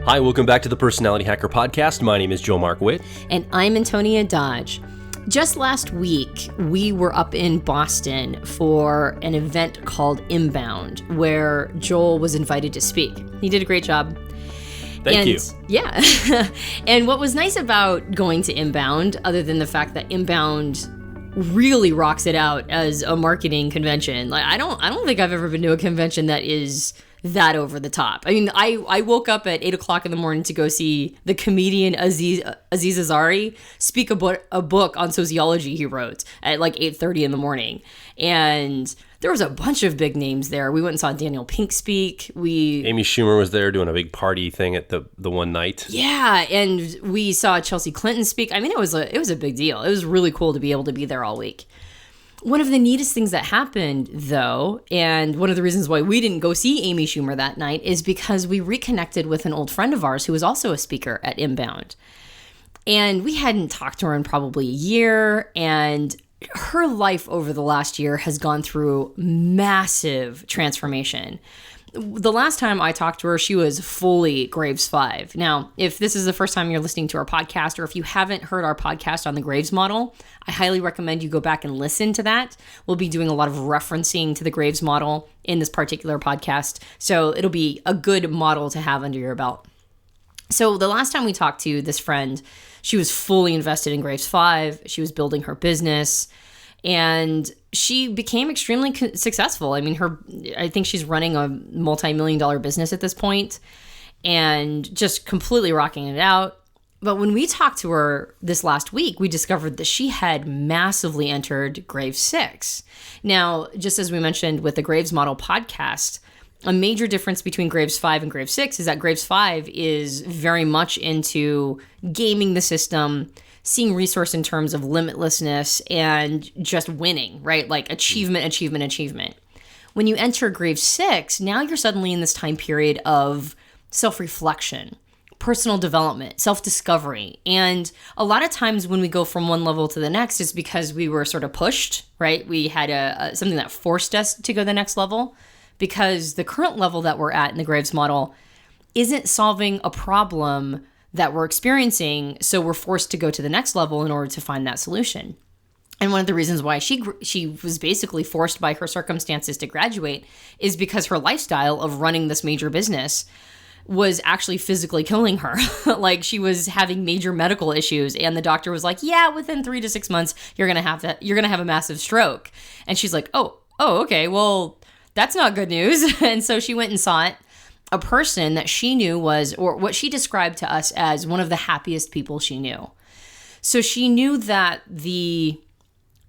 Hi, welcome back to the Personality Hacker Podcast. My name is Joe Mark Witt. And I'm Antonia Dodge. Just last week, we were up in Boston for an event called Inbound, where Joel was invited to speak. He did a great job. Thank you. Yeah. And what was nice about going to Inbound, other than the fact that Inbound really rocks it out as a marketing convention. Like I don't think I've ever been to a convention that is that over the top. I mean, I woke up at 8 o'clock in the morning to go see the comedian Aziz Ansari speak a book on sociology he wrote at like 8:30 in the morning. And there was a bunch of big names there. We went and saw Daniel Pink speak. Amy Schumer was there doing a big party thing at the one night. Yeah, and we saw Chelsea Clinton speak. I mean, it was a big deal. It was really cool to be able to be there all week. One of the neatest things that happened, though, and one of the reasons why we didn't go see Amy Schumer that night is because we reconnected with an old friend of ours who was also a speaker at Inbound. And we hadn't talked to her in probably a year, and her life over the last year has gone through massive transformation. The last time I talked to her, she was fully Graves 5. Now, if this is the first time you're listening to our podcast, or if you haven't heard our podcast on the Graves model, I highly recommend you go back and listen to that. We'll be doing a lot of referencing to the Graves model in this particular podcast, so it'll be a good model to have under your belt. So the last time we talked to this friend, she was fully invested in Graves 5. She was building her business, and she became extremely successful. I mean, I think she's running a multi-million-dollar business at this point and just completely rocking it out. But when we talked to her this last week, we discovered that she had massively entered Graves 6. Now, just as we mentioned with the Graves Model podcast, a major difference between Graves 5 and Graves 6 is that Graves 5 is very much into gaming the system, seeing resource in terms of limitlessness and just winning, right? Like achievement. When you enter Graves 6, now you're suddenly in this time period of self-reflection, personal development, self-discovery. And a lot of times when we go from one level to the next, it's because we were sort of pushed, right? We had something that forced us to go to the next level, because the current level that we're at in the Graves model isn't solving a problem that we're experiencing, so we're forced to go to the next level in order to find that solution. And one of the reasons why she was basically forced by her circumstances to graduate is because her lifestyle of running this major business was actually physically killing her. Like, she was having major medical issues, and the doctor was like, yeah, within 3 to 6 months, you're gonna have a massive stroke. And she's like, oh, okay, well, that's not good news. And so she went and sought a person that she knew was, or what she described to us as, one of the happiest people she knew. So she knew that the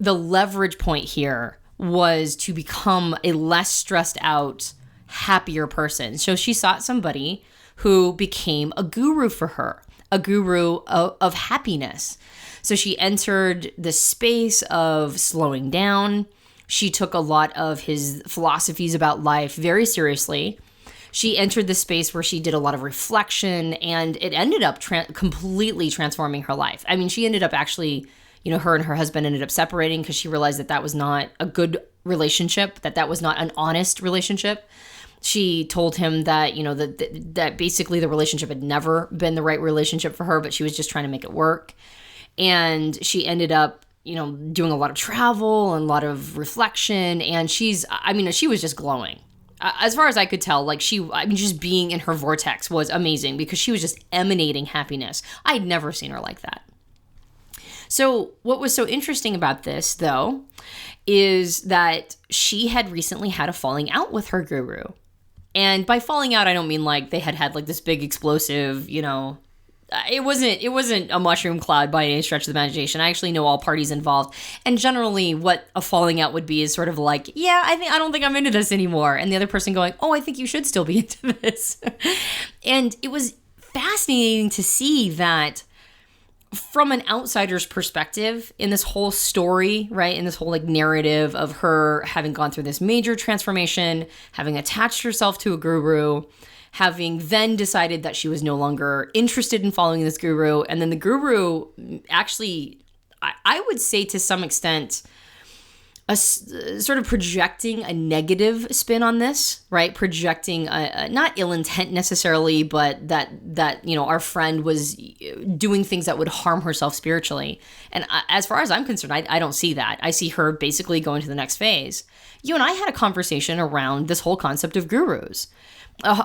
leverage point here was to become a less stressed out, happier person. So she sought somebody who became a guru for her, a guru of happiness. So she entered the space of slowing down. She took a lot of his philosophies about life very seriously. She entered the space where she did a lot of reflection, and it ended up completely transforming her life. I mean, she ended up actually, her and her husband ended up separating because she realized that was not a good relationship, that was not an honest relationship. She told him that, that basically the relationship had never been the right relationship for her, but she was just trying to make it work. And she ended up, doing a lot of travel and a lot of reflection, and she was just glowing. As far as I could tell, just being in her vortex was amazing because she was just emanating happiness. I had never seen her like that. So what was so interesting about this, though, is that she had recently had a falling out with her guru. And by falling out, I don't mean like they had like this big explosive, it wasn't a mushroom cloud by any stretch of the imagination. I actually know all parties involved. And generally what a falling out would be is sort of like, yeah, I don't think I'm into this anymore. And the other person going, oh, I think you should still be into this. And it was fascinating to see that from an outsider's perspective in this whole story, right? In this whole narrative of her having gone through this major transformation, having attached herself to a guru, having then decided that she was no longer interested in following this guru. And then the guru actually, I would say to some extent, sort of projecting a negative spin on this, right? Projecting not ill intent necessarily, but that our friend was doing things that would harm herself spiritually. And as far as I'm concerned, I don't see that. I see her basically going to the next phase. You and I had a conversation around this whole concept of gurus.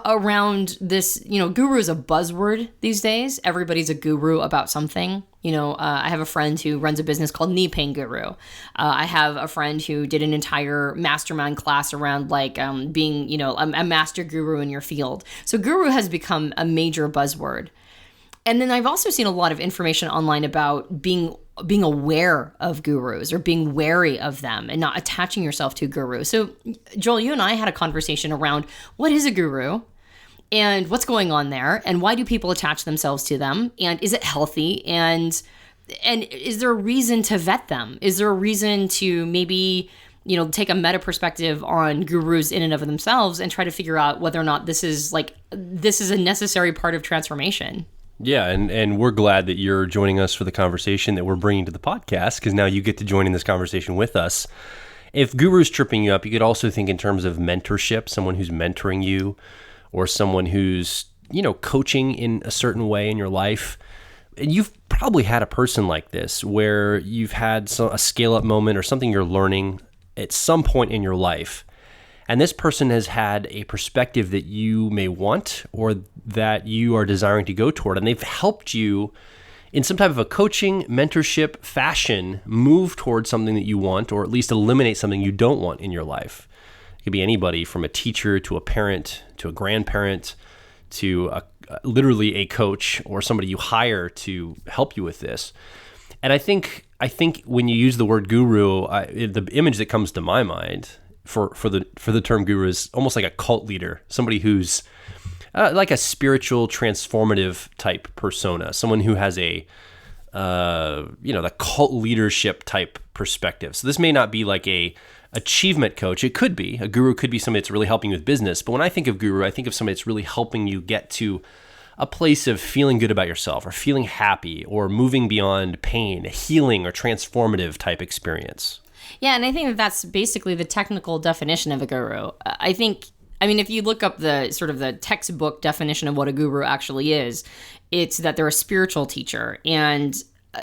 Around this, guru is a buzzword these days. Everybody's a guru about something. I have a friend who runs a business called Knee Pain Guru. I have a friend who did an entire mastermind class around being, a master guru in your field. So guru has become a major buzzword. And then I've also seen a lot of information online about being aware of gurus or being wary of them and not attaching yourself to a guru. So Joel, you and I had a conversation around what is a guru and what's going on there and why do people attach themselves to them and is it healthy and is there a reason to vet them? Is there a reason to maybe take a meta perspective on gurus in and of themselves and try to figure out whether or not this is a necessary part of transformation? Yeah, and we're glad that you're joining us for the conversation that we're bringing to the podcast, because now you get to join in this conversation with us. If guru's tripping you up, you could also think in terms of mentorship, someone who's mentoring you or someone who's, coaching in a certain way in your life. And you've probably had a person like this where you've had a scale-up moment or something you're learning at some point in your life. And this person has had a perspective that you may want or that you are desiring to go toward. And they've helped you in some type of a coaching, mentorship fashion move towards something that you want or at least eliminate something you don't want in your life. It could be anybody from a teacher to a parent to a grandparent to literally a coach or somebody you hire to help you with this. And I think when you use the word guru, the image that comes to my mind for the term guru is almost like a cult leader, somebody who's like a spiritual transformative type persona, someone who has the cult leadership type perspective. So this may not be like a achievement coach. It could be. A guru could be somebody that's really helping you with business. But when I think of guru, I think of somebody that's really helping you get to a place of feeling good about yourself or feeling happy or moving beyond pain, a healing or transformative type experience. Yeah, and I think that's basically the technical definition of a guru. If you look up the sort of the textbook definition of what a guru actually is, it's that they're a spiritual teacher. And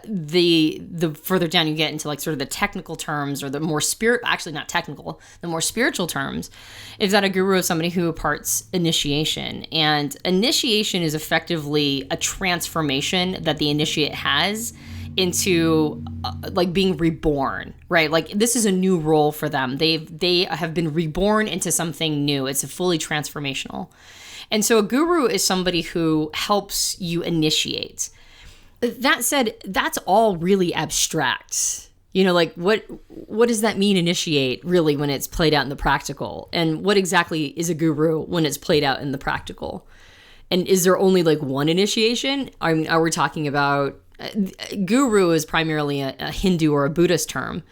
the further down you get into like sort of the technical terms or the more the more spiritual terms, is that a guru is somebody who imparts initiation. And initiation is effectively a transformation that the initiate has into being reborn, right? Like this is a new role for them. They have been reborn into something new. It's a fully transformational. And so a guru is somebody who helps you initiate. That said, that's all really abstract. What does that mean, initiate, really, when it's played out in the practical? And what exactly is a guru when it's played out in the practical? And is there only one initiation? Are we talking about guru is primarily a Hindu or a Buddhist term.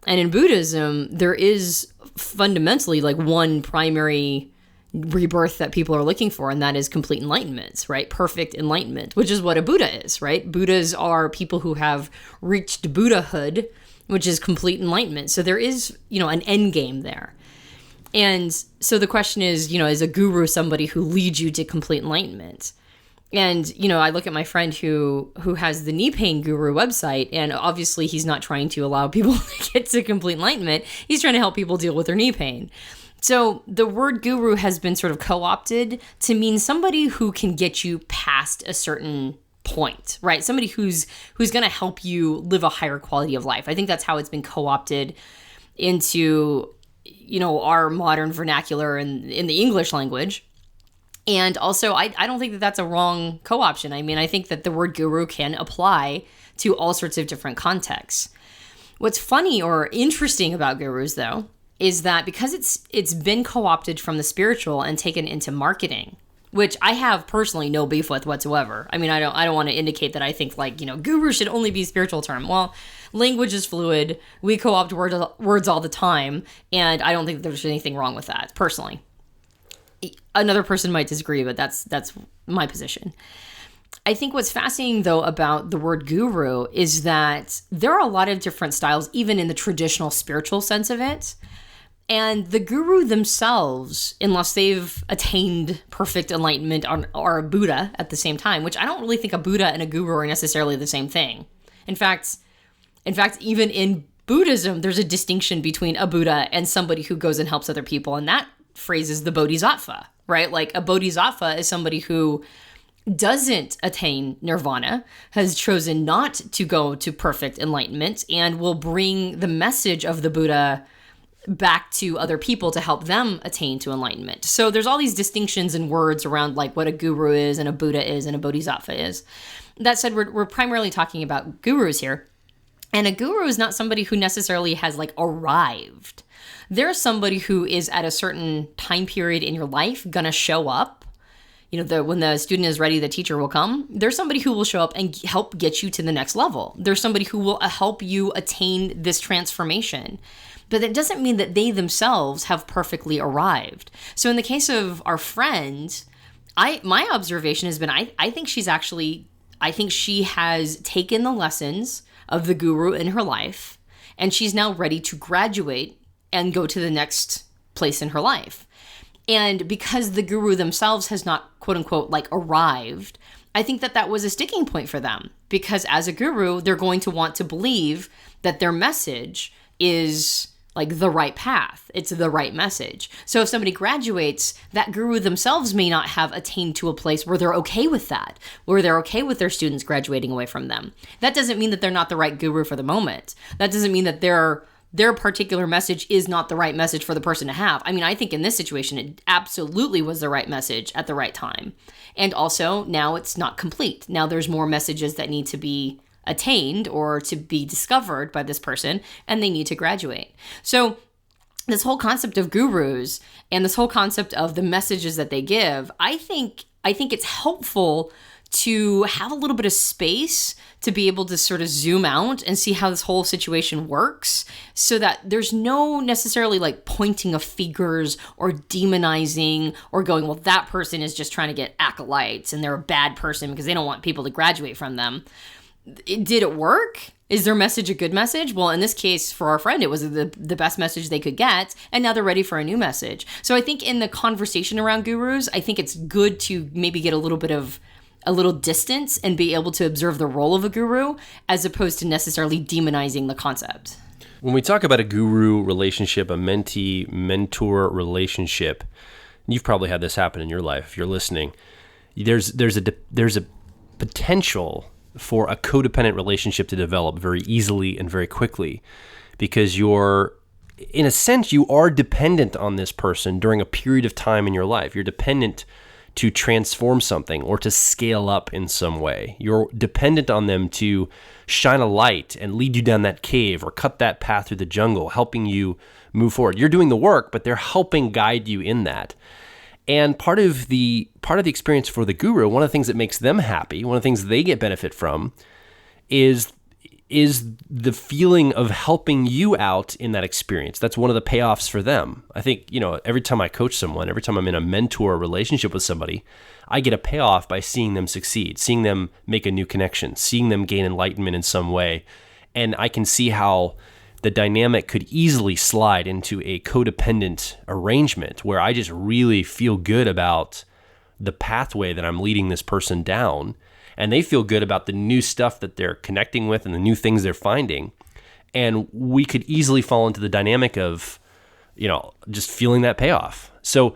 And in Buddhism, there is fundamentally one primary rebirth that people are looking for, and that is complete enlightenment, right? Perfect enlightenment, which is what a Buddha is, right? Buddhas are people who have reached Buddhahood, which is complete enlightenment. So there is, an end game there. And so the question is a guru somebody who leads you to complete enlightenment? And, I look at my friend who has the Knee Pain Guru website, and obviously he's not trying to allow people to get to complete enlightenment. He's trying to help people deal with their knee pain. So the word guru has been sort of co-opted to mean somebody who can get you past a certain point, right? Somebody who's going to help you live a higher quality of life. I think that's how it's been co-opted into, our modern vernacular in the English language. And also, I don't think that that's a wrong co-option. I think that the word guru can apply to all sorts of different contexts. What's funny or interesting about gurus, though, is that because it's been co-opted from the spiritual and taken into marketing, which I have personally no beef with whatsoever. I don't want to indicate that I think guru should only be a spiritual term. Well, language is fluid. We co-opt words all the time, and I don't think there's anything wrong with that, personally. Another person might disagree, but that's my position. I think what's fascinating, though, about the word guru is that there are a lot of different styles, even in the traditional spiritual sense of it. And the guru themselves, unless they've attained perfect enlightenment, are a Buddha at the same time, which I don't really think a Buddha and a guru are necessarily the same thing. In fact, even in Buddhism, there's a distinction between a Buddha and somebody who goes and helps other people. And that phrase is the bodhisattva, right? Like a bodhisattva is somebody who doesn't attain nirvana, has chosen not to go to perfect enlightenment, and will bring the message of the Buddha back to other people to help them attain to enlightenment. So there's all these distinctions in words around like what a guru is and a Buddha is and a bodhisattva is. That said, we're primarily talking about gurus here. And a guru is not somebody who necessarily has like arrived. They're somebody who is at a certain time period in your life gonna show up. When the student is ready, the teacher will come. There's somebody who will show up and help get you to the next level. There's somebody who will help you attain this transformation. But that doesn't mean that they themselves have perfectly arrived. So in the case of our friend, my observation has been, I think she has taken the lessons of the guru in her life, and she's now ready to graduate and go to the next place in her life. And because the guru themselves has not, quote unquote, like arrived, I think that was a sticking point for them. Because as a guru, they're going to want to believe that their message is like the right path. It's the right message. So if somebody graduates, that guru themselves may not have attained to a place where they're okay with that, where they're okay with their students graduating away from them. That doesn't mean that they're not the right guru for the moment. That doesn't mean that their particular message is not the right message for the person to have. I mean, I think in this situation, it absolutely was the right message at the right time. And also, now it's not complete. Now there's more messages that need to be attained or to be discovered by this person, and they need to graduate. So this whole concept of gurus and this whole concept of the messages that they give, I think it's helpful to have a little bit of space to be able to sort of zoom out and see how this whole situation works, so that there's no necessarily like pointing of fingers or demonizing or going, well, that person is just trying to get acolytes and they're a bad person because they don't want people to graduate from them. Did it work? Is their message a good message? Well, in this case, for our friend, it was the best message they could get, and now they're ready for a new message. So I think in the conversation around gurus, I think it's good to maybe get a little distance and be able to observe the role of a guru as opposed to necessarily demonizing the concept. When we talk about a guru relationship, a mentee-mentor relationship, you've probably had this happen in your life if you're listening. There's a potential for a codependent relationship to develop very easily and very quickly, because in a sense, you are dependent on this person during a period of time in your life. You're dependent to transform something or to scale up in some way. You're dependent on them to shine a light and lead you down that cave or cut that path through the jungle, helping you move forward. You're doing the work, but they're helping guide you in that. And part of the experience for the guru, one of the things that makes them happy, one of the things they get benefit from, is the feeling of helping you out in that experience. That's one of the payoffs for them. I think, every time I coach someone, every time I'm in a mentor relationship with somebody, I get a payoff by seeing them succeed, seeing them make a new connection, seeing them gain enlightenment in some way. And I can see how the dynamic could easily slide into a codependent arrangement where I just really feel good about the pathway that I'm leading this person down, and they feel good about the new stuff that they're connecting with and the new things they're finding. And we could easily fall into the dynamic of, just feeling that payoff. So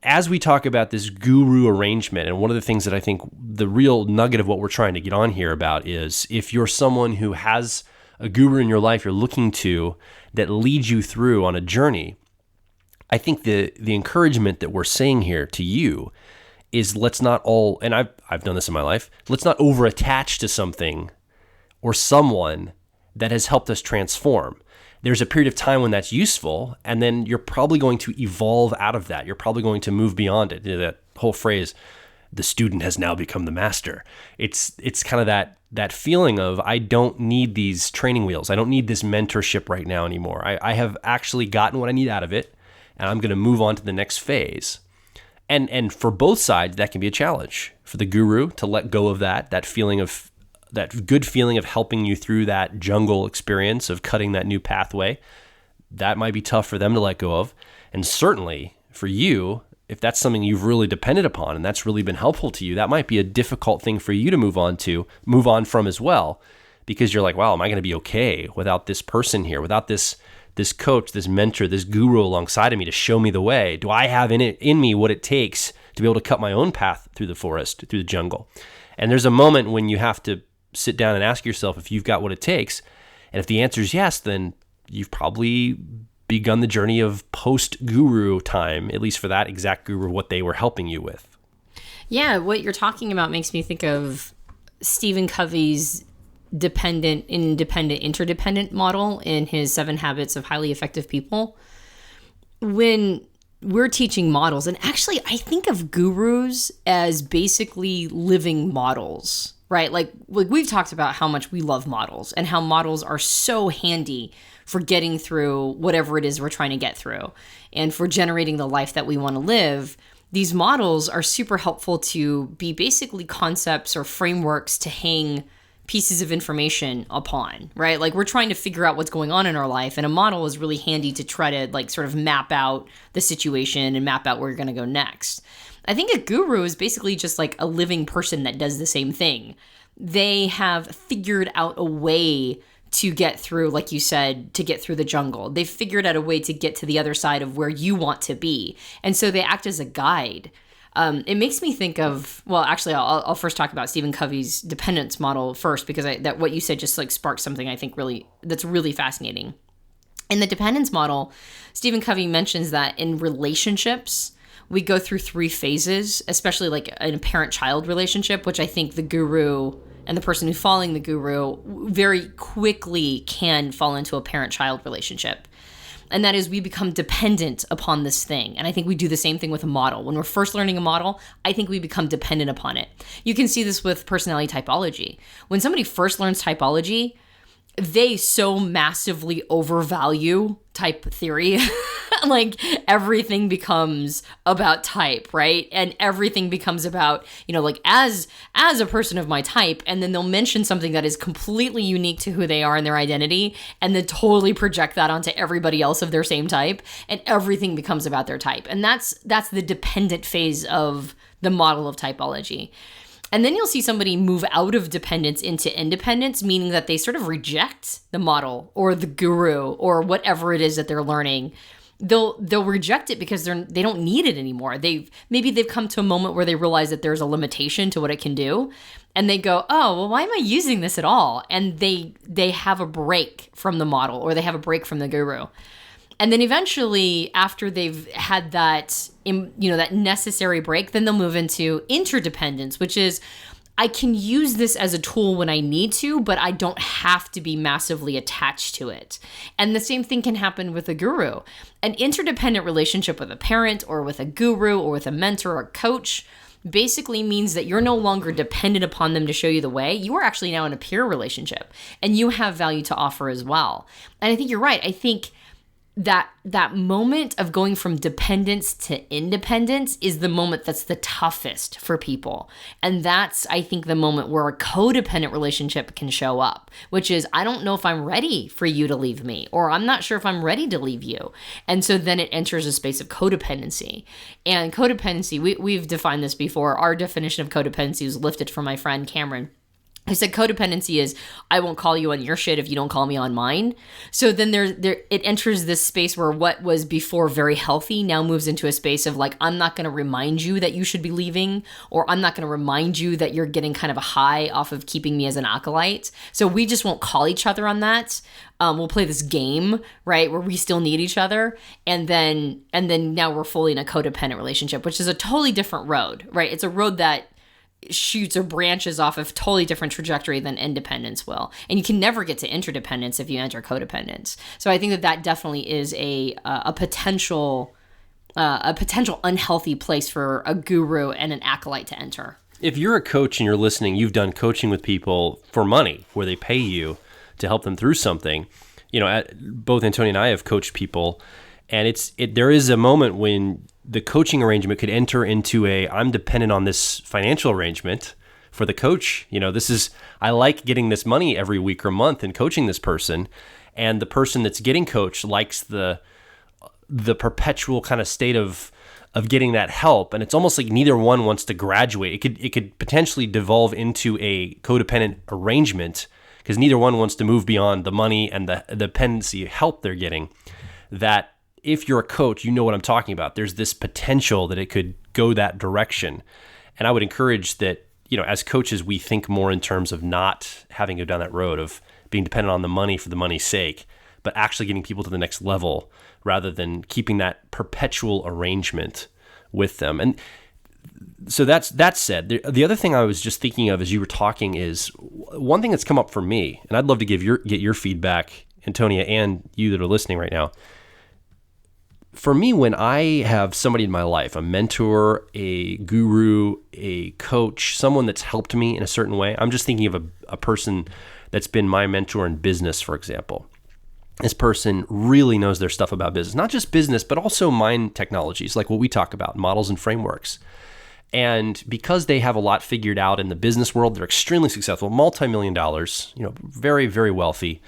as we talk about this guru arrangement, and one of the things that I think the real nugget of what we're trying to get on here about is, if you're someone who has a guru in your life you're looking to that leads you through on a journey, I think the encouragement that we're saying here to you is, let's not all, and I've done this in my life, let's not over-attach to something or someone that has helped us transform. There's a period of time when that's useful, and then you're probably going to evolve out of that. You're probably going to move beyond it. That whole phrase, the student has now become the master. It's kind of that feeling of, I don't need these training wheels. I don't need this mentorship right now anymore. I have actually gotten what I need out of it, and I'm going to move on to the next phase. And for both sides, that can be a challenge. For the guru to let go of that good feeling of helping you through that jungle experience of cutting that new pathway, that might be tough for them to let go of. And certainly for you, if that's something you've really depended upon and that's really been helpful to you, that might be a difficult thing for you to move on from as well, because you're like, wow, am I going to be okay without this person here, without this coach, this mentor, this guru alongside of me to show me the way? Do I have in me what it takes to be able to cut my own path through the forest, through the jungle? And there's a moment when you have to sit down and ask yourself if you've got what it takes. And if the answer is yes, then you've probably begun the journey of post-guru time, at least for that exact guru, what they were helping you with. Yeah, what you're talking about makes me think of Stephen Covey's dependent, independent, interdependent model in his 7 Habits of Highly Effective People. When we're teaching models, and actually I think of gurus as basically living models, right? Like we've talked about how much we love models and how models are so handy for getting through whatever it is we're trying to get through and for generating the life that we want to live. These models are super helpful to be basically concepts or frameworks to hang pieces of information upon, right? Like we're trying to figure out what's going on in our life, and a model is really handy to try to like sort of map out the situation and map out where you're going to go next. I think a guru is basically just like a living person that does the same thing. They have figured out a way to get through, like you said, to get through the jungle. They've figured out a way to get to the other side of where you want to be. And so they act as a guide. It makes me think of, well, actually, I'll first talk about Stephen Covey's dependence model first, because that what you said just like sparked something I think that's really fascinating. In the dependence model, Stephen Covey mentions that in relationships, we go through 3 phases, especially like in a parent-child relationship, which I think the guru and the person who's following the guru very quickly can fall into a parent-child relationship. And that is, we become dependent upon this thing. And I think we do the same thing with a model. When we're first learning a model, I think we become dependent upon it. You can see this with personality typology. When somebody first learns typology, they so massively overvalue type theory. Like everything becomes about type, right? And everything becomes about, like as a person of my type, and then they'll mention something that is completely unique to who they are and their identity, and then totally project that onto everybody else of their same type, and everything becomes about their type. And that's the dependent phase of the model of typology. And then you'll see somebody move out of dependence into independence, meaning that they sort of reject the model or the guru or whatever it is that they're learning. They'll reject it because they don't need it anymore. Maybe they've come to a moment where they realize that there's a limitation to what it can do, and they go, oh, well, why am I using this at all? And they have a break from the model, or they have a break from the guru. And then eventually, after they've had that, that necessary break, then they'll move into interdependence, which is, I can use this as a tool when I need to, but I don't have to be massively attached to it. And the same thing can happen with a guru. An interdependent relationship with a parent or with a guru or with a mentor or a coach basically means that you're no longer dependent upon them to show you the way. You are actually now in a peer relationship, and you have value to offer as well. And I think you're right. I think that moment of going from dependence to independence is the moment that's the toughest for people. And that's, I think, the moment where a codependent relationship can show up, which is, I don't know if I'm ready for you to leave me, or I'm not sure if I'm ready to leave you. And so then it enters a space of codependency. And codependency, we've defined this before. Our definition of codependency was lifted from my friend Cameron. I said codependency is, I won't call you on your shit if you don't call me on mine. So then it enters this space where what was before very healthy now moves into a space of like, I'm not going to remind you that you should be leaving, or I'm not going to remind you that you're getting kind of a high off of keeping me as an acolyte. So we just won't call each other on that. We'll play this game, right, where we still need each other. And then now we're fully in a codependent relationship, which is a totally different road, right? It's a road that shoots or branches off of totally different trajectory than independence will. And you can never get to interdependence if you enter codependence. So I think that definitely is a potential unhealthy place for a guru and an acolyte to enter. If you're a coach and you're listening, you've done coaching with people for money, where they pay you to help them through something. Both Antonia and I have coached people, and there is a moment when the coaching arrangement could enter into I'm dependent on this financial arrangement for the coach. I like getting this money every week or month and coaching this person. And the person that's getting coached likes the perpetual kind of state of getting that help. And it's almost like neither one wants to graduate. It could potentially devolve into a codependent arrangement because neither one wants to move beyond the money and the dependency help they're getting. That if you're a coach, you know what I'm talking about. There's this potential that it could go that direction. And I would encourage that, as coaches, we think more in terms of not having to go down that road of being dependent on the money for the money's sake, but actually getting people to the next level rather than keeping that perpetual arrangement with them. And so that said, the other thing I was just thinking of as you were talking is one thing that's come up for me, and I'd love to get your feedback, Antonia, and you that are listening right now. For me, when I have somebody in my life, a mentor, a guru, a coach, someone that's helped me in a certain way, I'm just thinking of a person that's been my mentor in business, for example. This person really knows their stuff about business, not just business, but also mind technologies, like what we talk about, models and frameworks. And because they have a lot figured out in the business world, they're extremely successful, multi-million dollars, very, very wealthy.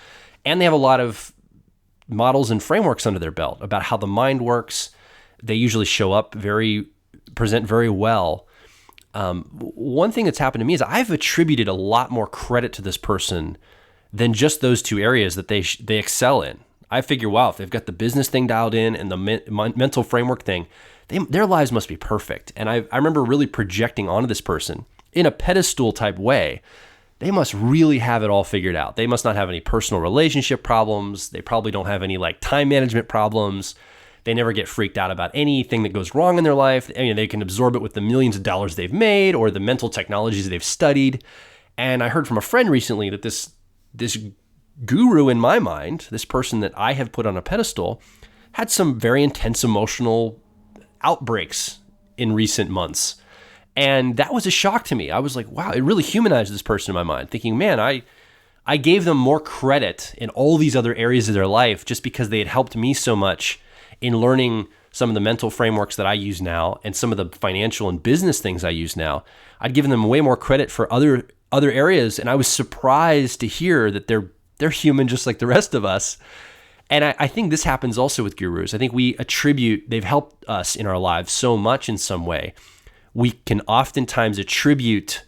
And they have a lot of models and frameworks under their belt about how the mind works. They usually show up present very well. One thing that's happened to me is I've attributed a lot more credit to this person than just those two areas that they excel in. I figure, wow, if they've got the business thing dialed in and the mental framework thing, their lives must be perfect. And I remember really projecting onto this person in a pedestal type way. They must really have it all figured out. They must not have any personal relationship problems. They probably don't have any time management problems. They never get freaked out about anything that goes wrong in their life. They can absorb it with the millions of dollars they've made or the mental technologies they've studied. And I heard from a friend recently that this guru in my mind, this person that I have put on a pedestal, had some very intense emotional outbreaks in recent months. And that was a shock to me. I was like, wow, it really humanized this person in my mind, thinking, man, I gave them more credit in all these other areas of their life just because they had helped me so much in learning some of the mental frameworks that I use now and some of the financial and business things I use now. I'd given them way more credit for other areas, and I was surprised to hear that they're human just like the rest of us. And I think this happens also with gurus. I think they've helped us in our lives so much in some way. We can oftentimes attribute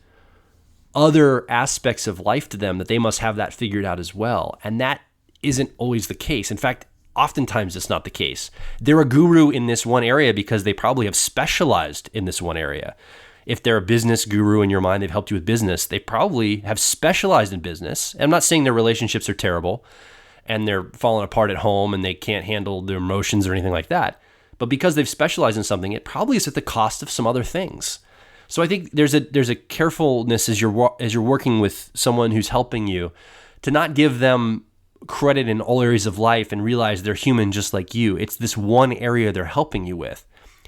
other aspects of life to them that they must have that figured out as well. And that isn't always the case. In fact, oftentimes it's not the case. They're a guru in this one area because they probably have specialized in this one area. If they're a business guru in your mind, they've helped you with business, they probably have specialized in business. I'm not saying their relationships are terrible and they're falling apart at home and they can't handle their emotions or anything like that. But because they've specialized in something, it probably is at the cost of some other things. So I think there's a carefulness as you're working with someone who's helping you to not give them credit in all areas of life and realize they're human just like you. It's this one area they're helping you with.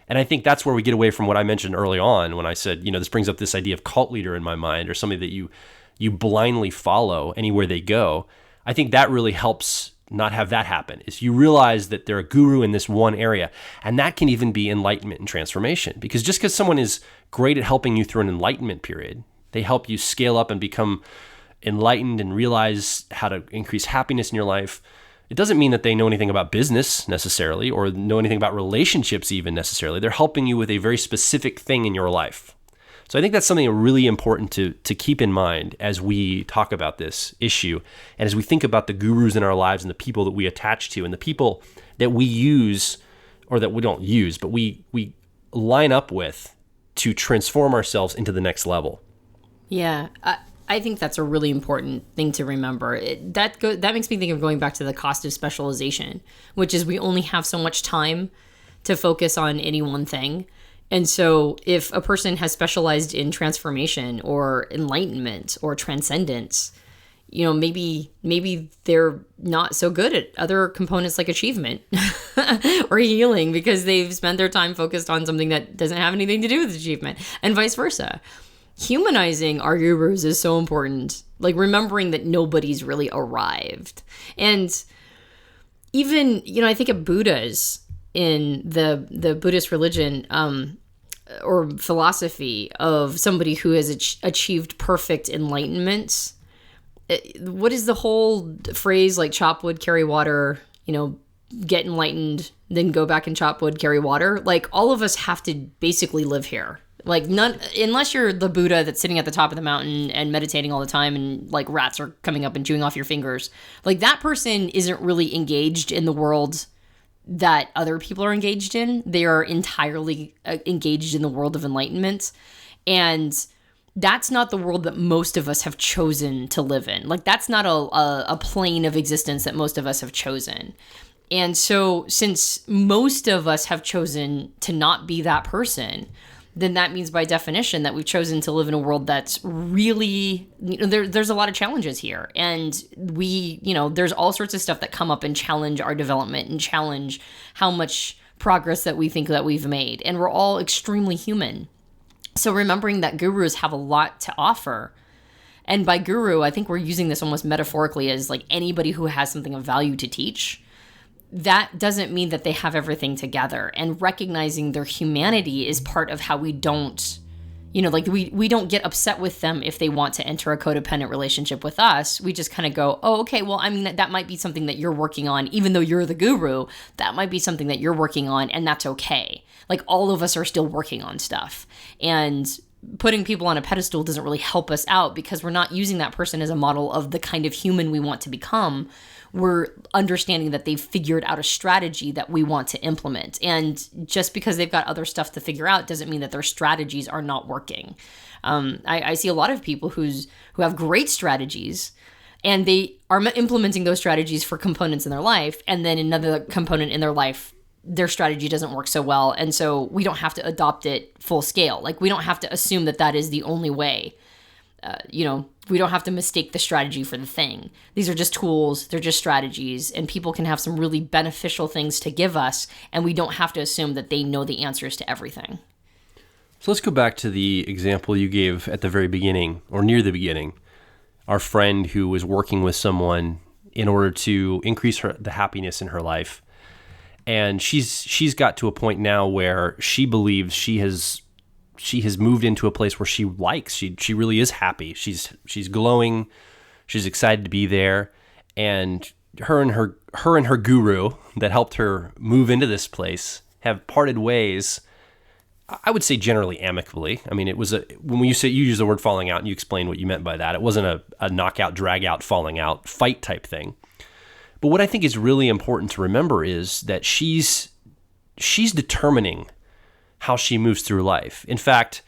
And I think that's where we get away from what I mentioned early on when I said, this brings up this idea of cult leader in my mind, or somebody that you blindly follow anywhere they go. I think that really helps not have that happen, is you realize that they're a guru in this one area. And that can even be enlightenment and transformation. Because just because someone is great at helping you through an enlightenment period, they help you scale up and become enlightened and realize how to increase happiness in your life, it doesn't mean that they know anything about business necessarily or know anything about relationships even necessarily. They're helping you with a very specific thing in your life. So I think that's something really important to keep in mind as we talk about this issue and as we think about the gurus in our lives and the people that we attach to and the people that we use or that we don't use, but we line up with to transform ourselves into the next level. Yeah, I think that's a really important thing to remember. That makes me think of going back to the cost of specialization, which is we only have so much time to focus on any one thing. And so if a person has specialized in transformation or enlightenment or transcendence, maybe they're not so good at other components like achievement or healing because they've spent their time focused on something that doesn't have anything to do with achievement, and vice versa. Humanizing our gurus is so important. Like remembering that nobody's really arrived. And even, I think of Buddhas in the Buddhist religion, or philosophy of somebody who has achieved perfect enlightenment. What is the whole phrase, like chop wood, carry water, get enlightened, then go back and chop wood, carry water? Like, all of us have to basically live here. Like, unless you're the Buddha that's sitting at the top of the mountain and meditating all the time and like rats are coming up and chewing off your fingers. Like, that person isn't really engaged in the world that other people are engaged in. They are entirely engaged in the world of enlightenment. And that's not the world that most of us have chosen to live in. Like, that's not a plane of existence that most of us have chosen. And so since most of us have chosen to not be that person, then that means by definition that we've chosen to live in a world that's really, there's a lot of challenges here. And there's all sorts of stuff that come up and challenge our development and challenge how much progress that we think that we've made. And we're all extremely human. So remembering that gurus have a lot to offer. And by guru, I think we're using this almost metaphorically as like anybody who has something of value to teach. That doesn't mean that they have everything together, and recognizing their humanity is part of how we don't, we don't get upset with them if they want to enter a codependent relationship with us. We just kind of go, oh, okay, well, I mean, that might be something that you're working on, even though you're the guru, that might be something that you're working on, and that's okay. Like, all of us are still working on stuff, and putting people on a pedestal doesn't really help us out because we're not using that person as a model of the kind of human we want to become. We're understanding that they've figured out a strategy that we want to implement. And just because they've got other stuff to figure out doesn't mean that their strategies are not working. I see a lot of people who have great strategies, and they are implementing those strategies for components in their life. And then another component in their life, their strategy doesn't work so well. And so we don't have to adopt it full scale. Like, we don't have to assume that that is the only way. We don't have to mistake the strategy for the thing. These are just tools. They're just strategies. And people can have some really beneficial things to give us. And we don't have to assume that they know the answers to everything. So let's go back to the example you gave at the very beginning, or near the beginning. Our friend who was working with someone in order to increase the happiness in her life. And she's got to a point now where she believes she has moved into a place where she likes. She really is happy. She's glowing. She's excited to be there. And her and her guru that helped her move into this place have parted ways. I would say generally amicably. I mean, it was when you use the word falling out and you explain what you meant by that. It wasn't a knockout, drag out, falling out, fight type thing. But what I think is really important to remember is that she's determining how she moves through life. In fact,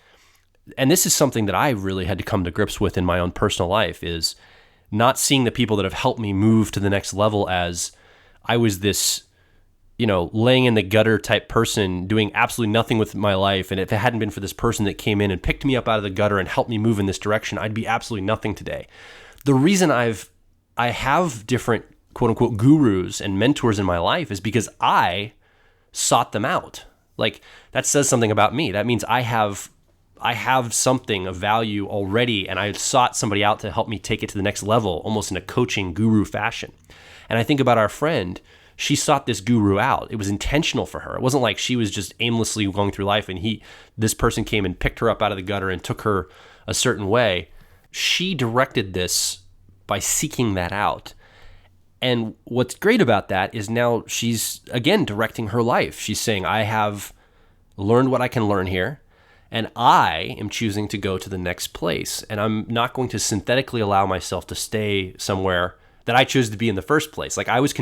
and this is something that I really had to come to grips with in my own personal life, is not seeing the people that have helped me move to the next level as I was this, laying in the gutter type person doing absolutely nothing with my life. And if it hadn't been for this person that came in and picked me up out of the gutter and helped me move in this direction, I'd be absolutely nothing today. The reason I have different quote unquote gurus and mentors in my life is because I sought them out. Like, that says something about me. That means I have something of value already, and I sought somebody out to help me take it to the next level, almost in a coaching guru fashion. And I think about our friend. She sought this guru out. It was intentional for her. It wasn't like she was just aimlessly going through life and this person came and picked her up out of the gutter and took her a certain way. She directed this by seeking that out. And what's great about that is now she's, again, directing her life. She's saying, I have learned what I can learn here, and I am choosing to go to the next place. And I'm not going to synthetically allow myself to stay somewhere that I chose to be in the first place. Like, I was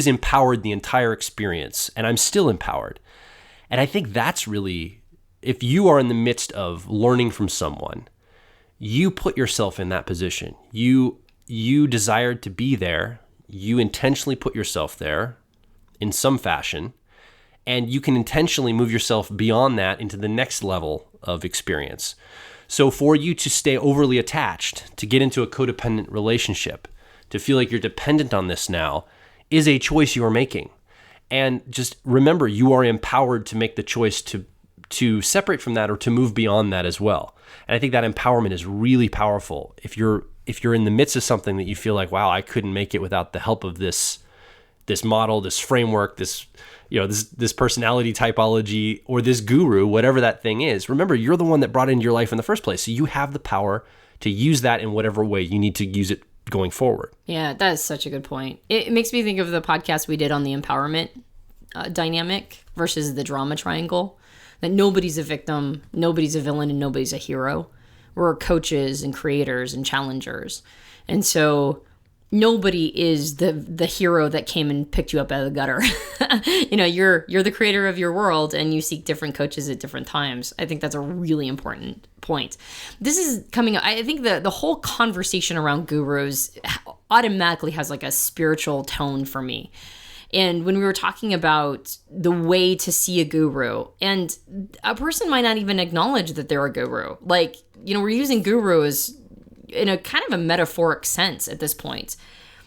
empowered the entire experience, and I'm still empowered. And I think that's really, if you are in the midst of learning from someone, you put yourself in that position. You desired to be there. You intentionally put yourself there in some fashion, and you can intentionally move yourself beyond that into the next level of experience. So for you to stay overly attached, to get into a codependent relationship, to feel like you're dependent on this now, is a choice you are making. And just remember, you are empowered to make the choice to separate from that or to move beyond that as well. And I think that empowerment is really powerful. If you're in the midst of something that you feel like, wow, I couldn't make it without the help of this this model, this framework, this personality typology, or this guru, whatever that thing is. Remember, you're the one that brought it into your life in the first place. So you have the power to use that in whatever way you need to use it going forward. Yeah, that is such a good point. It makes me think of the podcast we did on the empowerment dynamic versus the drama triangle. That nobody's a victim, nobody's a villain, and nobody's a hero. We're coaches and creators and challengers. And so nobody is the hero that came and picked you up out of the gutter. You're the creator of your world, and you seek different coaches at different times. I think that's a really important point. This is coming up. I think the whole conversation around gurus automatically has like a spiritual tone for me. And when we were talking about the way to see a guru, and a person might not even acknowledge that they're a guru. Like, we're using guru as in a kind of a metaphoric sense at this point.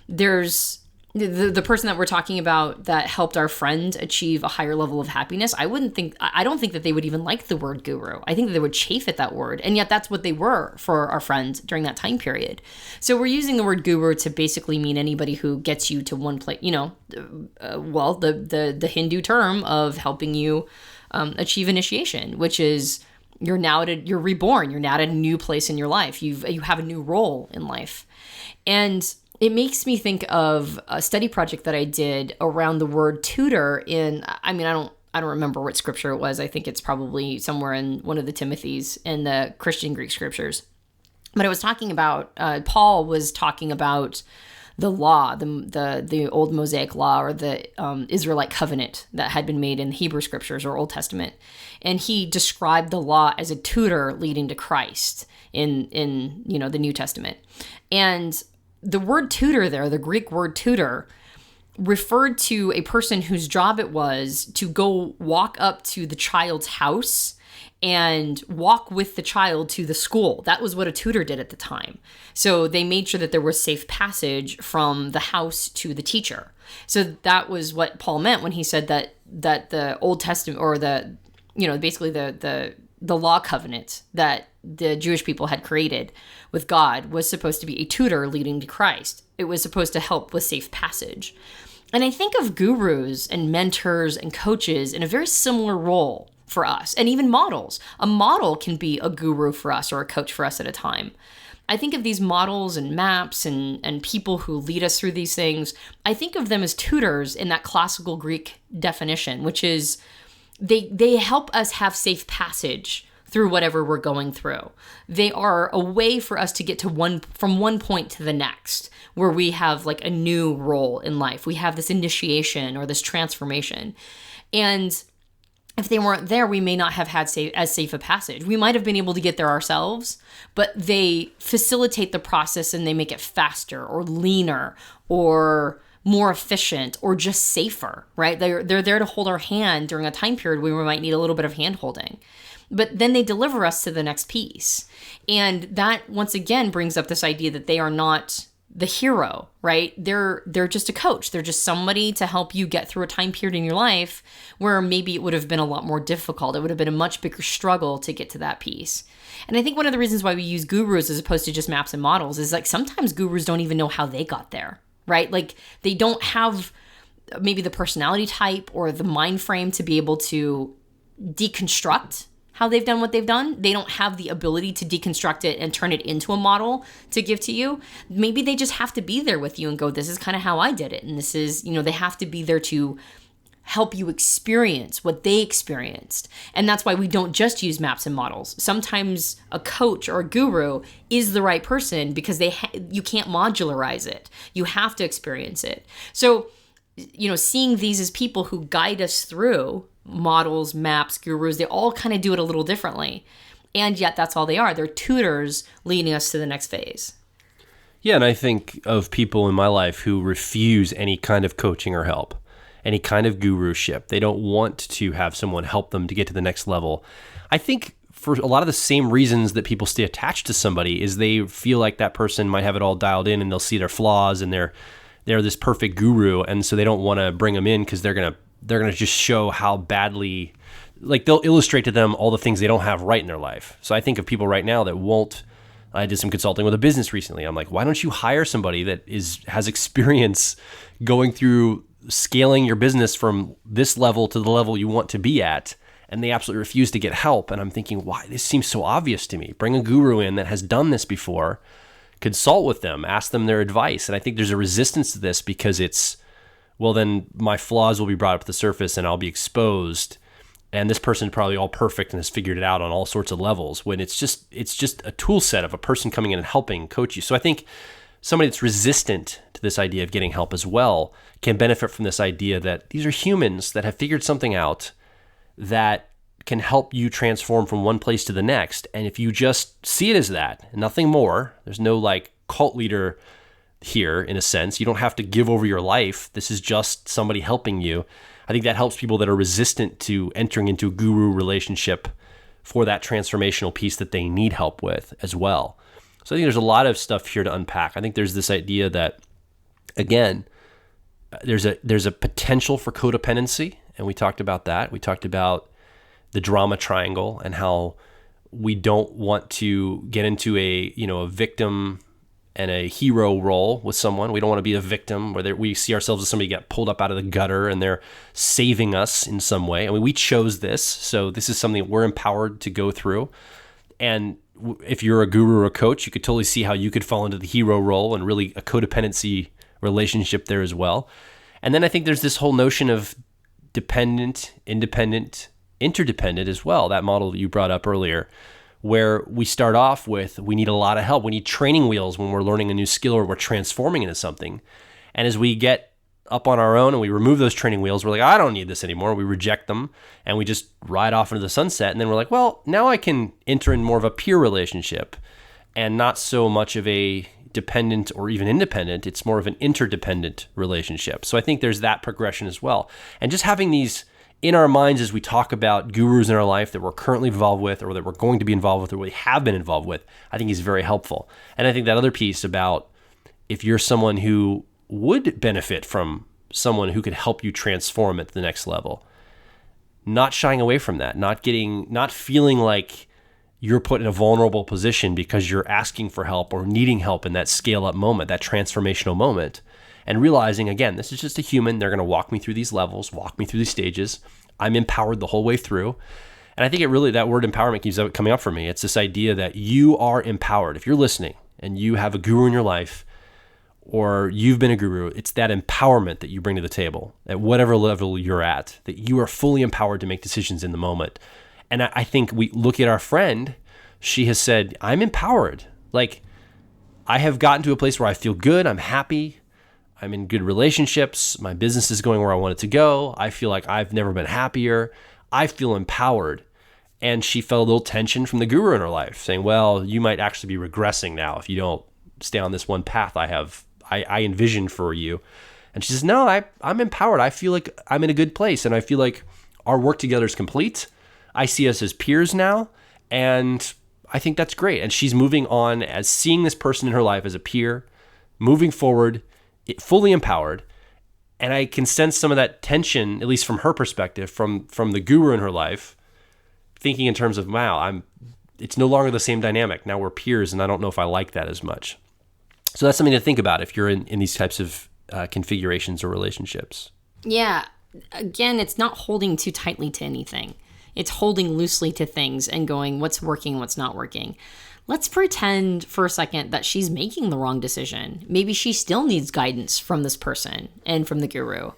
There's the person that we're talking about that helped our friend achieve a higher level of happiness. I don't think that they would even like the word guru. I think that they would chafe at that word. And yet that's what they were for our friend during that time period. So we're using the word guru to basically mean anybody who gets you to one place, the Hindu term of helping you achieve initiation, which is you're reborn. You're now at a new place in your life. You have a new role in life. And it makes me think of a study project that I did around the word tutor I don't remember what scripture it was. I think it's probably somewhere in one of the Timothys in the Christian Greek scriptures. But it was talking about, Paul was talking about the law, the old Mosaic law, or the Israelite covenant that had been made in the Hebrew scriptures or Old Testament. And he described the law as a tutor leading to Christ in the New Testament. And the word tutor there, the Greek word tutor, referred to a person whose job it was to go walk up to the child's house and walk with the child to the school. That was what a tutor did at the time. So they made sure that there was safe passage from the house to the teacher. So that was what Paul meant when he said that the Old Testament, or basically the law covenant that the Jewish people had created with God, was supposed to be a tutor leading to Christ. It was supposed to help with safe passage. And I think of gurus and mentors and coaches in a very similar role for us, and even models. A model can be a guru for us or a coach for us at a time. I think of these models and maps and people who lead us through these things. I think of them as tutors in that classical Greek definition, which is they help us have safe passage through whatever we're going through. They are a way for us to get to from one point to the next, where we have like a new role in life. We have this initiation or this transformation. And if they weren't there, we may not have had as safe a passage. We might have been able to get there ourselves, but they facilitate the process and they make it faster or leaner or more efficient or just safer, right? They're there to hold our hand during a time period where we might need a little bit of hand holding. But then they deliver us to the next piece. And that, once again, brings up this idea that they are not the hero, right? They're just a coach. They're just somebody to help you get through a time period in your life where maybe it would have been a lot more difficult. It would have been a much bigger struggle to get to that piece. And I think one of the reasons why we use gurus as opposed to just maps and models is like sometimes gurus don't even know how they got there, right? Like they don't have maybe the personality type or the mind frame to be able to deconstruct how they've done what they've done. They don't have the ability to deconstruct it and turn it into a model to give to you. Maybe they just have to be there with you and go, this is kind of how I did it. And this is, they have to be there to help you experience what they experienced. And that's why we don't just use maps and models. Sometimes a coach or a guru is the right person because you can't modularize it. You have to experience it. So, seeing these as people who guide us through models, maps, gurus, they all kind of do it a little differently. And yet that's all they are. They're tutors leading us to the next phase. Yeah, and I think of people in my life who refuse any kind of coaching or help, any kind of guruship. They don't want to have someone help them to get to the next level. I think for a lot of the same reasons that people stay attached to somebody is they feel like that person might have it all dialed in and they'll see their flaws and they're this perfect guru. And so they don't want to bring them in because they're going to just show how badly, like they'll illustrate to them all the things they don't have right in their life. So I think of people right now that won't. I did some consulting with a business recently. I'm like, why don't you hire somebody that has experience going through scaling your business from this level to the level you want to be at, and they absolutely refuse to get help. And I'm thinking, why? This seems so obvious to me. Bring a guru in that has done this before, consult with them, ask them their advice. And I think there's a resistance to this because it's, well, then my flaws will be brought up to the surface and I'll be exposed. And this person's probably all perfect and has figured it out on all sorts of levels, when it's just a tool set of a person coming in and helping coach you. So I think somebody that's resistant to this idea of getting help as well can benefit from this idea that these are humans that have figured something out that can help you transform from one place to the next. And if you just see it as that, and nothing more, there's no like cult leader here in a sense. You don't have to give over your life. This is just somebody helping you. I think that helps people that are resistant to entering into a guru relationship for that transformational piece that they need help with as well. So I think there's a lot of stuff here to unpack. I think there's this idea that, again, there's a potential for codependency, and we talked about that. We talked about the drama triangle and how we don't want to get into a victim and a hero role with someone. We don't want to be a victim where we see ourselves as somebody get pulled up out of the gutter and they're saving us in some way. I mean, we chose this, so this is something we're empowered to go through. And if you're a guru or a coach, you could totally see how you could fall into the hero role and really a codependency relationship there as well. And then I think there's this whole notion of dependent, independent, interdependent as well, that model that you brought up earlier, where we start off with, we need a lot of help. We need training wheels when we're learning a new skill or we're transforming into something. And as we get up on our own and we remove those training wheels, we're like, I don't need this anymore. We reject them and we just ride off into the sunset. And then we're like, well, now I can enter in more of a peer relationship and not so much of a dependent or even independent. It's more of an interdependent relationship. So I think there's that progression as well. And just having these in our minds as we talk about gurus in our life that we're currently involved with or that we're going to be involved with or we have been involved with, I think is very helpful. And I think that other piece about if you're someone who would benefit from someone who could help you transform at the next level, not shying away from that, not feeling like you're put in a vulnerable position because you're asking for help or needing help in that scale up moment, that transformational moment. And realizing, again, this is just a human. They're going to walk me through these levels, walk me through these stages. I'm empowered the whole way through. And I think that word empowerment keeps coming up for me. It's this idea that you are empowered. If you're listening and you have a guru in your life or you've been a guru, it's that empowerment that you bring to the table at whatever level you're at, that you are fully empowered to make decisions in the moment. And I think we look at our friend, she has said, I'm empowered. Like, I have gotten to a place where I feel good, I'm happy, I'm in good relationships. My business is going where I want it to go. I feel like I've never been happier. I feel empowered. And she felt a little tension from the guru in her life saying, well, you might actually be regressing now if you don't stay on this one path I envisioned for you. And she says, no, I'm empowered. I feel like I'm in a good place. And I feel like our work together is complete. I see us as peers now. And I think that's great. And she's moving on as seeing this person in her life as a peer, moving forward, fully empowered. And I can sense some of that tension, at least from her perspective, from the guru in her life, thinking in terms of, wow, it's no longer the same dynamic. Now we're peers, and I don't know if I like that as much. So that's something to think about if you're in these types of configurations or relationships. Yeah. Again, it's not holding too tightly to anything. It's holding loosely to things and going, what's working, what's not working. Let's pretend for a second that she's making the wrong decision. Maybe she still needs guidance from this person and from the guru.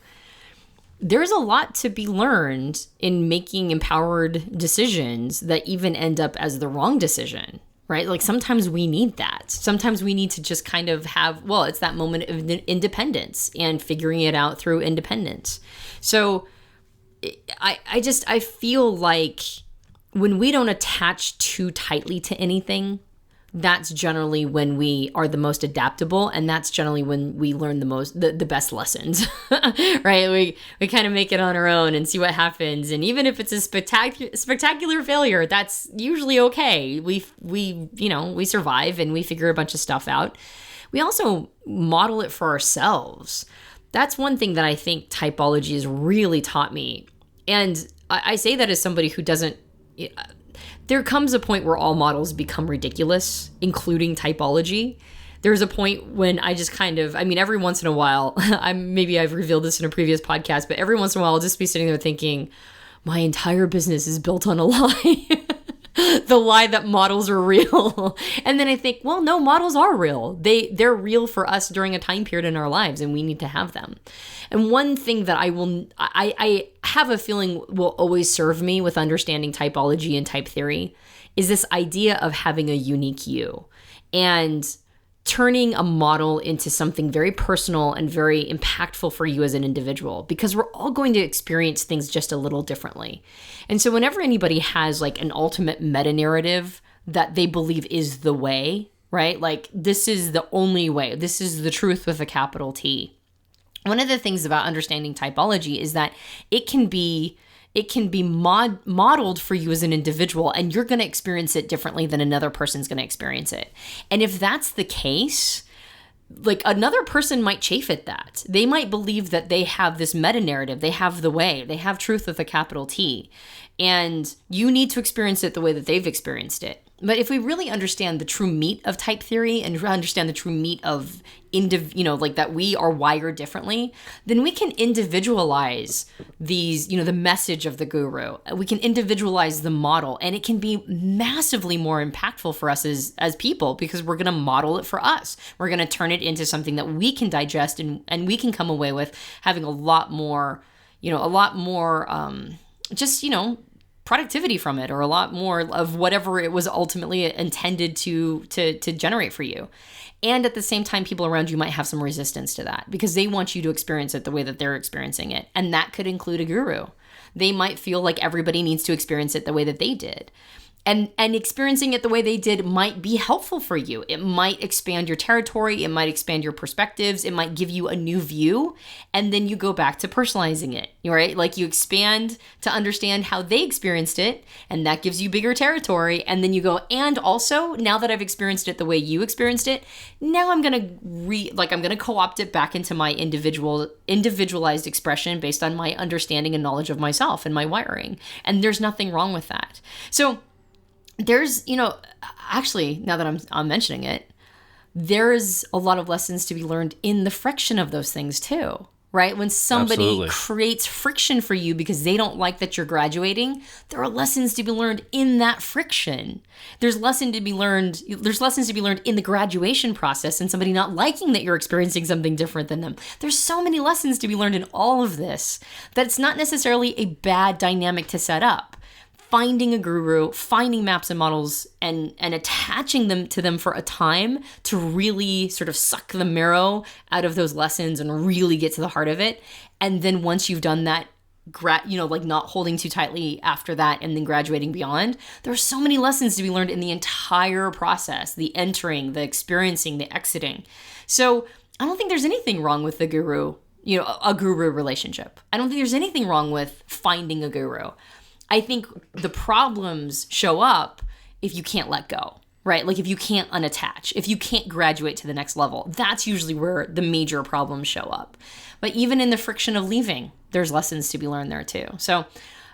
There's a lot to be learned in making empowered decisions that even end up as the wrong decision, right? Like sometimes we need that. Sometimes we need to just kind of have, it's that moment of independence and figuring it out through independence. So I feel like when we don't attach too tightly to anything, that's generally when we are the most adaptable, and that's generally when we learn the best lessons, right? We kind of make it on our own and see what happens, and even if it's a spectacular failure, that's usually okay. We survive and we figure a bunch of stuff out. We also model it for ourselves. That's one thing that I think typology has really taught me, and I say that as somebody who doesn't. There comes a point where all models become ridiculous, including typology. There's a point when I just kind of, I mean, every once in a while, maybe I've revealed this in a previous podcast, but every once in a while I'll just be sitting there thinking, my entire business is built on a lie. The lie that models are real. And then I think, well, no, models are real. They're real for us during a time period in our lives, and we need to have them. And one thing that I have a feeling will always serve me with understanding typology and type theory is this idea of having a unique you and turning a model into something very personal and very impactful for you as an individual, because we're all going to experience things just a little differently. And so whenever anybody has like an ultimate meta narrative that they believe is the way, right? Like, this is the only way, this is the truth with a capital T. One of the things about understanding typology is that it can be modeled for you as an individual, and you're going to experience it differently than another person's going to experience it. And if that's the case, like, another person might chafe at that. They might believe that they have this meta narrative, they have the way, they have truth with a capital T, and you need to experience it the way that they've experienced it. But if we really understand the true meat of type theory and understand the true meat of like that we are wired differently, then we can individualize these, the message of the guru. We can individualize the model, and it can be massively more impactful for us as people, because we're going to model it for us. We're going to turn it into something that we can digest and we can come away with having a lot more productivity from it, or a lot more of whatever it was ultimately intended to generate for you. And at the same time, people around you might have some resistance to that because they want you to experience it the way that they're experiencing it. And that could include a guru. They might feel like everybody needs to experience it the way that they did. And experiencing it the way they did might be helpful for you. It might expand your territory. It might expand your perspectives. It might give you a new view. And then you go back to personalizing it, right? Like, you expand to understand how they experienced it, and that gives you bigger territory. And then you go, and also, now that I've experienced it the way you experienced it, now I'm going to co-opt it back into my individualized expression based on my understanding and knowledge of myself and my wiring. And there's nothing wrong with that. So there's, actually, now that I'm mentioning it, there's a lot of lessons to be learned in the friction of those things too, right? When somebody Absolutely. creates friction for you because they don't like that you're graduating, there are lessons to be learned in that friction. There's lessons to be learned in the graduation process and somebody not liking that you're experiencing something different than them. There's so many lessons to be learned in all of this that it's not necessarily a bad dynamic to set up. Finding a guru, finding maps and models, and attaching them to them for a time to really sort of suck the marrow out of those lessons and really get to the heart of it. And then once you've done that, not holding too tightly after that and then graduating beyond, there are so many lessons to be learned in the entire process, the entering, the experiencing, the exiting. So I don't think there's anything wrong with the guru, a guru relationship. I don't think there's anything wrong with finding a guru. I think the problems show up if you can't let go, right? Like, if you can't unattach, if you can't graduate to the next level, that's usually where the major problems show up. But even in the friction of leaving, there's lessons to be learned there too. So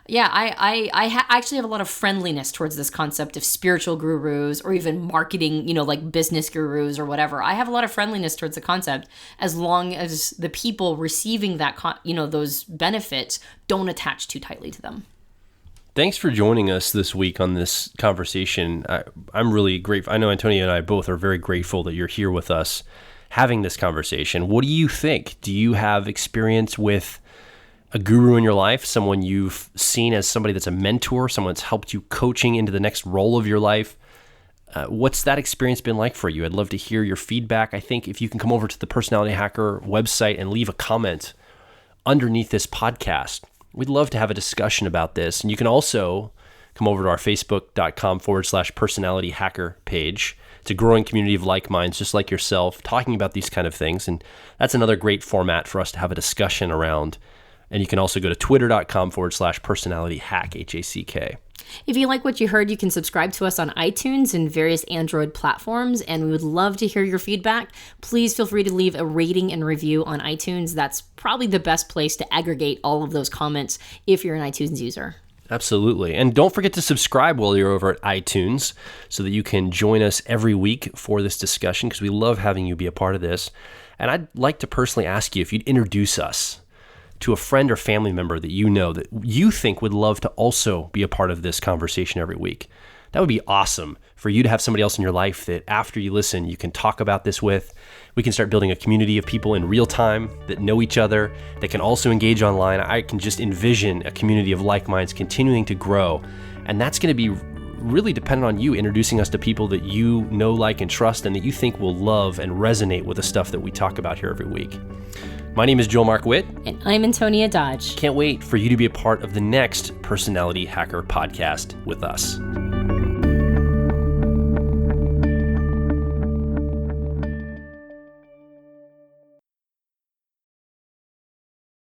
yeah, I actually have a lot of friendliness towards this concept of spiritual gurus, or even marketing, like business gurus or whatever. I have a lot of friendliness towards the concept, as long as the people receiving that, those benefits don't attach too tightly to them. Thanks for joining us this week on this conversation. I'm really grateful. I know Antonia and I both are very grateful that you're here with us having this conversation. What do you think? Do you have experience with a guru in your life, someone you've seen as somebody that's a mentor, someone that's helped you coaching into the next role of your life? What's that experience been like for you? I'd love to hear your feedback. I think if you can come over to the Personality Hacker website and leave a comment underneath this podcast, we'd love to have a discussion about this. And you can also come over to our facebook.com/personality hacker page. It's a growing community of like minds, just like yourself, talking about these kind of things. And that's another great format for us to have a discussion around. And you can also go to twitter.com/personality hack, HACK. If you like what you heard, you can subscribe to us on iTunes and various Android platforms, and we would love to hear your feedback. Please feel free to leave a rating and review on iTunes. That's probably the best place to aggregate all of those comments if you're an iTunes user. Absolutely. And don't forget to subscribe while you're over at iTunes so that you can join us every week for this discussion, because we love having you be a part of this. And I'd like to personally ask you if you'd introduce us to a friend or family member that you know that you think would love to also be a part of this conversation every week. That would be awesome for you to have somebody else in your life that after you listen, you can talk about this with. We can start building a community of people in real time that know each other, that can also engage online. I can just envision a community of like minds continuing to grow. And that's going to be really dependent on you introducing us to people that you know, like, and trust, and that you think will love and resonate with the stuff that we talk about here every week. My name is Joel Mark Witt. And I'm Antonia Dodge. Can't wait for you to be a part of the next Personality Hacker podcast with us.